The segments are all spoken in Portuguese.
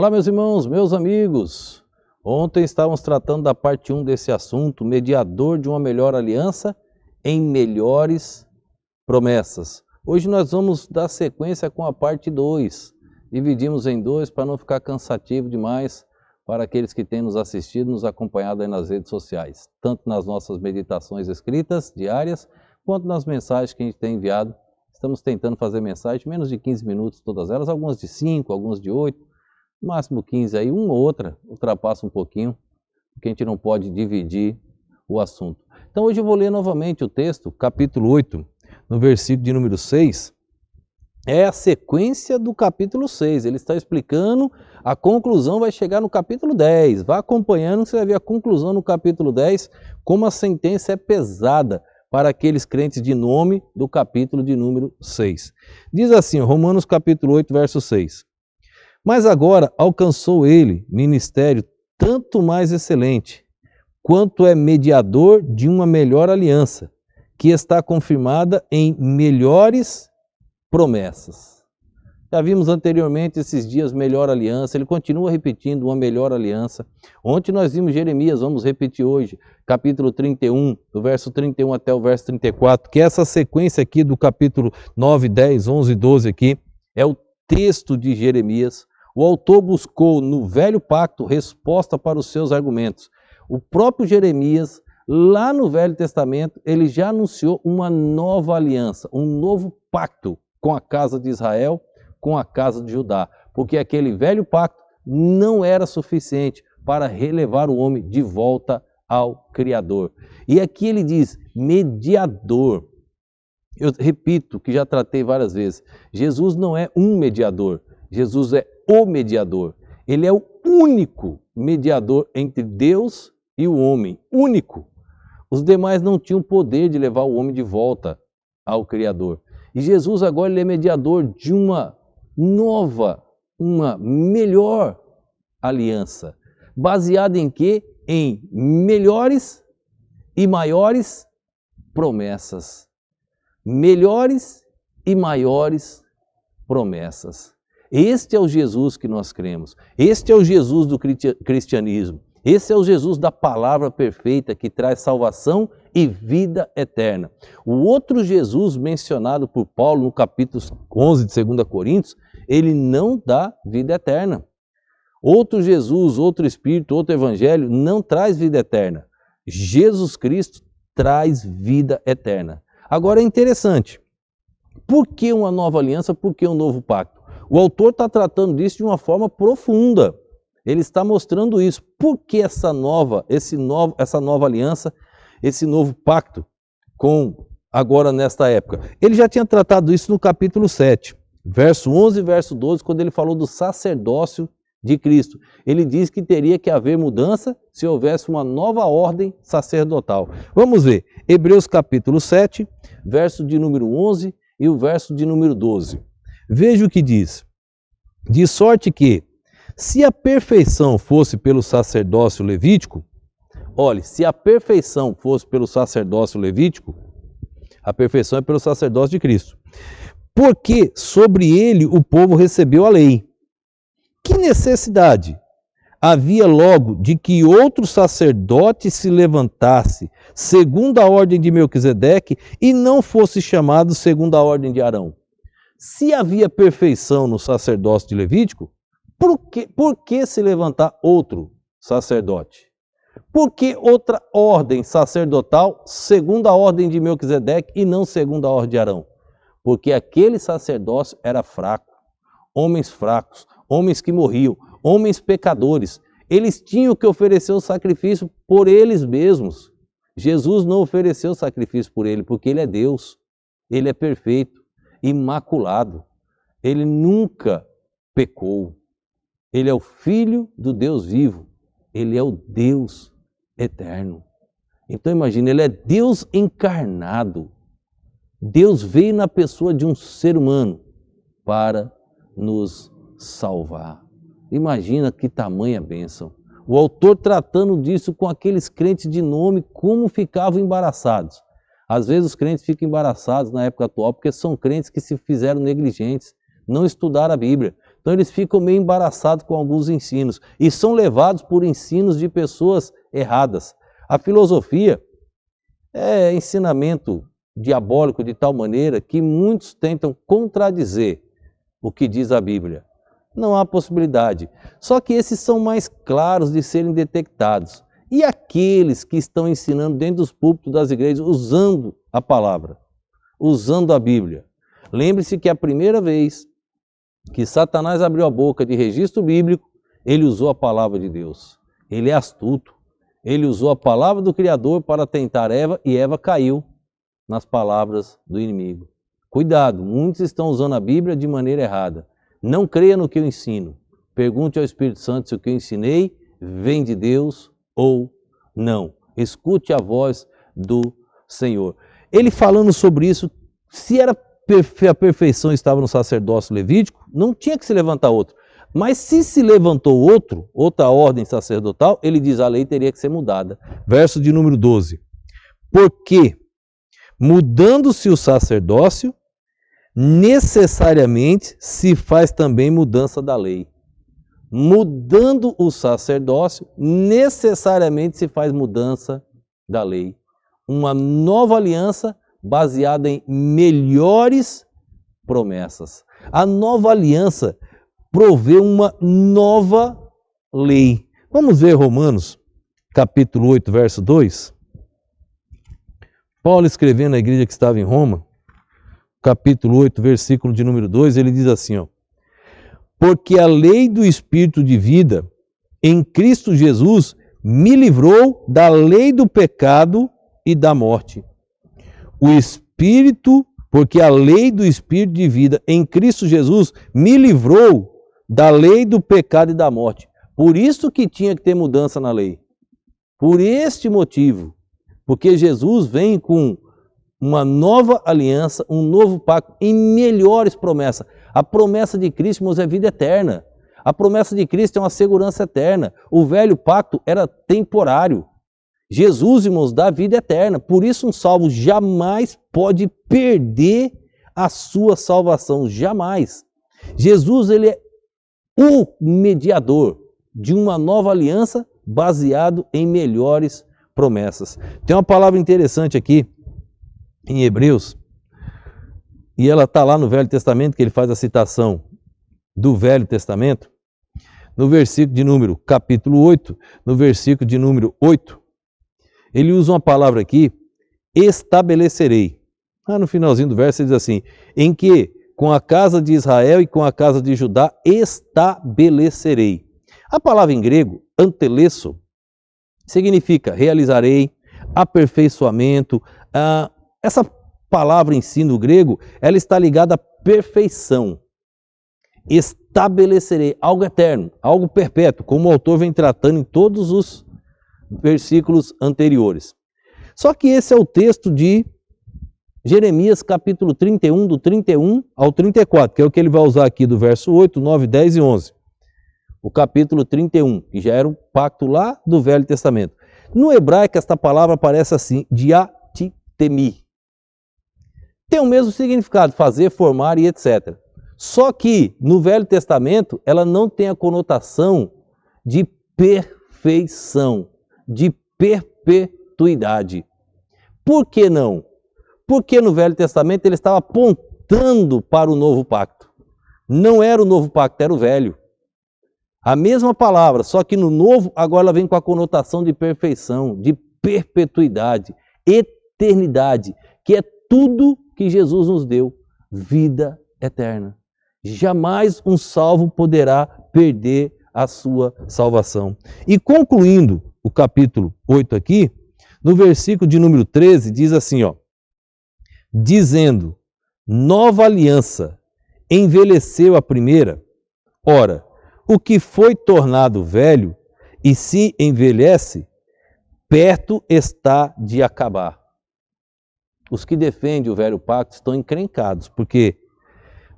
Olá, meus irmãos, meus amigos. Ontem estávamos tratando da parte 1 desse assunto, mediador de uma melhor aliança em melhores promessas. Hoje nós vamos dar sequência com a parte 2. Dividimos em 2 para não ficar cansativo demais para aqueles que têm nos assistido, nos acompanhado aí nas redes sociais, tanto nas nossas meditações escritas diárias, quanto nas mensagens que a gente tem enviado. Estamos tentando fazer mensagens de menos de 15 minutos, todas elas, algumas de 5, algumas de 8, no máximo 15 aí, uma ou outra ultrapassa um pouquinho, porque a gente não pode dividir o assunto. Então hoje eu vou ler novamente o texto, capítulo 8, no versículo de número 6, é a sequência do capítulo 6, ele está explicando, a conclusão vai chegar no capítulo 10, vá acompanhando, você vai ver a conclusão no capítulo 10, como a sentença é pesada para aqueles crentes de nome do capítulo de número 6. Diz assim, Romanos capítulo 8, verso 6. Mas agora alcançou ele ministério tanto mais excelente, quanto é mediador de uma melhor aliança, que está confirmada em melhores promessas. Já vimos anteriormente esses dias melhor aliança, ele continua repetindo uma melhor aliança. Ontem nós vimos Jeremias, vamos repetir hoje, capítulo 31, do verso 31 até o verso 34, que essa sequência aqui do capítulo 9, 10, 11 e 12 aqui, é o texto de Jeremias. O autor buscou no velho pacto resposta para os seus argumentos. O próprio Jeremias, lá no Velho Testamento, ele já anunciou uma nova aliança, um novo pacto com a casa de Israel, com a casa de Judá, porque aquele velho pacto não era suficiente para relevar o homem de volta ao Criador. E aqui ele diz, mediador. Eu repito, que já tratei várias vezes, Jesus não é um mediador, Jesus é o mediador. Ele é o único mediador entre Deus e o homem, único. Os demais não tinham poder de levar o homem de volta ao Criador. E Jesus agora ele é mediador de uma nova, uma melhor aliança. Baseada em quê? Em melhores e maiores promessas. Melhores e maiores promessas. Este é o Jesus que nós cremos. Este é o Jesus do cristianismo. Esse é o Jesus da palavra perfeita que traz salvação e vida eterna. O outro Jesus mencionado por Paulo no capítulo 11 de 2 Coríntios, ele não dá vida eterna. Outro Jesus, outro Espírito, outro Evangelho não traz vida eterna. Jesus Cristo traz vida eterna. Agora é interessante, por que uma nova aliança, por que um novo pacto? O autor está tratando disso de uma forma profunda. Ele está mostrando isso. Por que essa nova aliança, esse novo pacto com agora nesta época? Ele já tinha tratado isso no capítulo 7, verso 11 e verso 12, quando ele falou do sacerdócio de Cristo. Ele diz que teria que haver mudança se houvesse uma nova ordem sacerdotal. Vamos ver, Hebreus capítulo 7, verso de número 11 e o verso de número 12. Veja o que diz. De sorte que, se a perfeição fosse pelo sacerdócio levítico, olhe, se a perfeição fosse pelo sacerdócio levítico, a perfeição é pelo sacerdócio de Cristo. Porque sobre ele o povo recebeu a lei. Que necessidade havia logo de que outro sacerdote se levantasse segundo a ordem de Melquisedeque e não fosse chamado segundo a ordem de Arão? Se havia perfeição no sacerdócio de Levítico, por que se levantar outro sacerdote? Por que outra ordem sacerdotal segundo a ordem de Melquisedeque e não segundo a ordem de Arão? Porque aquele sacerdócio era fraco, fracos, homens que morriam, homens pecadores. Eles tinham que oferecer o sacrifício por eles mesmos. Jesus não ofereceu sacrifício por ele, porque ele é Deus, ele é perfeito, imaculado, ele nunca pecou. Ele é o Filho do Deus vivo, ele é o Deus eterno. Então imagine, ele é Deus encarnado. Deus veio na pessoa de um ser humano para nos salvar. Imagina que tamanha bênção. O autor tratando disso com aqueles crentes de nome, como ficavam embaraçados. Às vezes os crentes ficam embaraçados na época atual, porque são crentes que se fizeram negligentes, não estudaram a Bíblia. Então eles ficam meio embaraçados com alguns ensinos e são levados por ensinos de pessoas erradas. A filosofia é ensinamento diabólico de tal maneira que muitos tentam contradizer o que diz a Bíblia. Não há possibilidade. Só que esses são mais claros de serem detectados. E aqueles que estão ensinando dentro dos púlpitos das igrejas, usando a palavra, usando a Bíblia. Lembre-se que a primeira vez que Satanás abriu a boca de registro bíblico, ele usou a palavra de Deus. Ele é astuto. Ele usou a palavra do Criador para tentar Eva e Eva caiu nas palavras do inimigo. Cuidado, muitos estão usando a Bíblia de maneira errada. Não creia no que eu ensino. Pergunte ao Espírito Santo se o que eu ensinei vem de Deus ou não. Escute a voz do Senhor. Ele falando sobre isso, se era a perfeição estava no sacerdócio levítico, não tinha que se levantar outro. Mas se levantou outra ordem sacerdotal, ele diz a lei teria que ser mudada. Verso de número 12. Porque, mudando-se o sacerdócio, necessariamente se faz também mudança da lei. Mudando o sacerdócio, necessariamente se faz mudança da lei. Uma nova aliança baseada em melhores promessas. A nova aliança provê uma nova lei. Vamos ver Romanos, capítulo 8, verso 2. Paulo escrevendo à igreja que estava em Roma, capítulo 8, versículo de número 2, ele diz assim, ó: porque a lei do Espírito de vida em Cristo Jesus me livrou da lei do pecado e da morte. Porque a lei do Espírito de vida em Cristo Jesus me livrou da lei do pecado e da morte. Por isso que tinha que ter mudança na lei. Por este motivo. Porque Jesus vem com uma nova aliança, um novo pacto em melhores promessas. A promessa de Cristo, irmãos, é vida eterna. A promessa de Cristo é uma segurança eterna. O velho pacto era temporário. Jesus, irmãos, dá vida eterna. Por isso um salvo jamais pode perder a sua salvação. Jamais. Jesus, ele é o mediador de uma nova aliança baseado em melhores promessas. Tem uma palavra interessante aqui em Hebreus, e ela está lá no Velho Testamento, que ele faz a citação do Velho Testamento, no versículo de número, capítulo 8, no versículo de número 8, ele usa uma palavra aqui, estabelecerei. No finalzinho do verso ele diz assim, em que com a casa de Israel e com a casa de Judá estabelecerei. A palavra em grego, antelesso, significa realizarei, aperfeiçoamento. Essa palavra em si no grego, ela está ligada à perfeição. Estabelecerei, algo eterno, algo perpétuo, como o autor vem tratando em todos os versículos anteriores. Só que esse é o texto de Jeremias capítulo 31, do 31 ao 34, que é o que ele vai usar aqui do verso 8, 9, 10 e 11. O capítulo 31, que já era um pacto lá do Velho Testamento. No hebraico, esta palavra aparece assim, diatitemi. Tem o mesmo significado, fazer, formar e etc. Só que no Velho Testamento, ela não tem a conotação de perfeição, de perpetuidade. Por que não? Porque no Velho Testamento ele estava apontando para o novo pacto. Não era o novo pacto, era o velho. A mesma palavra, só que no novo agora ela vem com a conotação de perfeição, de perpetuidade, eternidade, que é tudo que Jesus nos deu, vida eterna. Jamais um salvo poderá perder a sua salvação. E concluindo o capítulo 8 aqui, no versículo de número 13, diz assim, ó, dizendo, nova aliança, envelheceu a primeira, ora, o que foi tornado velho e se envelhece, perto está de acabar. Os que defendem o velho pacto estão encrencados, porque,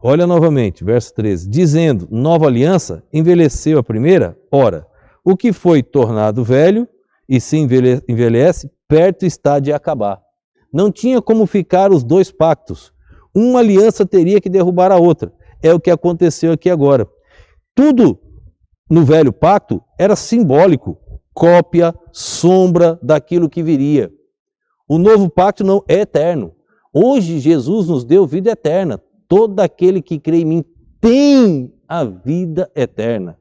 olha novamente, verso 13, dizendo, nova aliança, envelheceu a primeira, ora, o que foi tornado velho e se envelhece, perto está de acabar. Não tinha como ficar os dois pactos. Uma aliança teria que derrubar a outra. É o que aconteceu aqui agora. Tudo no velho pacto era simbólico, cópia, sombra daquilo que viria. O novo pacto não é eterno. Hoje Jesus nos deu vida eterna. Todo aquele que crê em mim tem a vida eterna.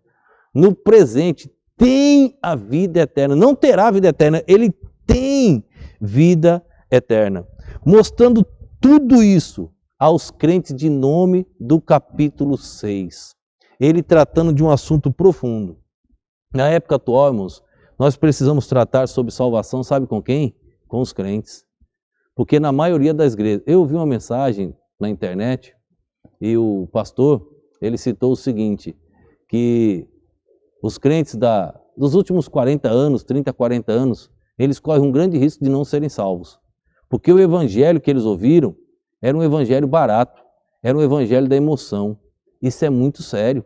No presente tem a vida eterna. Não terá vida eterna, ele tem vida eterna. Mostrando tudo isso aos crentes de nome do capítulo 6. Ele tratando de um assunto profundo. Na época atual, irmãos, nós precisamos tratar sobre salvação, sabe com quem? Com os crentes. Porque na maioria das igrejas, eu vi uma mensagem na internet e o pastor, ele citou o seguinte, que os crentes dos últimos 40 anos, 30, 40 anos, eles correm um grande risco de não serem salvos. Porque o evangelho que eles ouviram era um evangelho barato, era um evangelho da emoção. Isso é muito sério.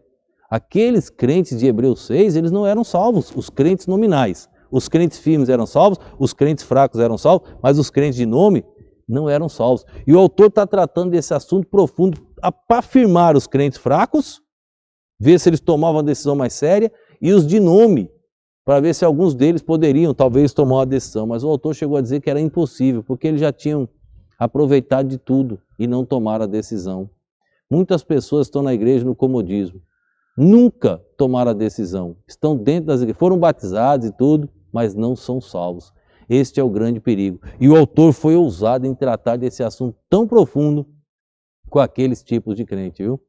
Aqueles crentes de Hebreus 6, eles não eram salvos, os crentes nominais. Os crentes firmes eram salvos, os crentes fracos eram salvos, mas os crentes de nome não eram salvos. E o autor está tratando desse assunto profundo para afirmar os crentes fracos, ver se eles tomavam uma decisão mais séria, e os de nome, para ver se alguns deles poderiam talvez tomar uma decisão. Mas o autor chegou a dizer que era impossível, porque eles já tinham aproveitado de tudo e não tomaram a decisão. Muitas pessoas estão na igreja no comodismo. Nunca tomaram a decisão. Estão dentro das igrejas, foram batizados e tudo, mas não são salvos. Este é o grande perigo. E o autor foi ousado em tratar desse assunto tão profundo com aqueles tipos de crente, viu?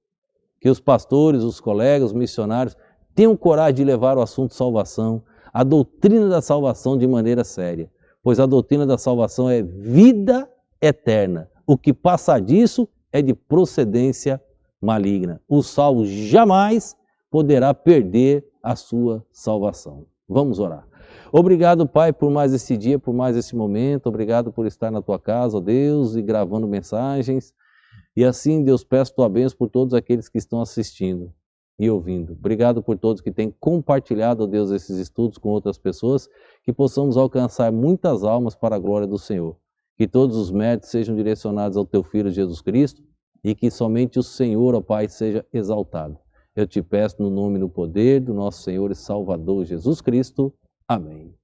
Que os pastores, os colegas, os missionários tenham coragem de levar o assunto salvação, a doutrina da salvação de maneira séria. Pois a doutrina da salvação é vida eterna. O que passa disso é de procedência maligna. O salvo jamais poderá perder a sua salvação. Vamos orar. Obrigado, Pai, por mais esse dia, por mais esse momento. Obrigado por estar na tua casa, ó Deus, e gravando mensagens. E assim, Deus, peço tua bênção por todos aqueles que estão assistindo e ouvindo. Obrigado por todos que têm compartilhado, ó Deus, esses estudos com outras pessoas, que possamos alcançar muitas almas para a glória do Senhor. Que todos os méritos sejam direcionados ao teu Filho Jesus Cristo e que somente o Senhor, ó Pai, seja exaltado. Eu te peço no nome e no poder do nosso Senhor e Salvador Jesus Cristo. Amém.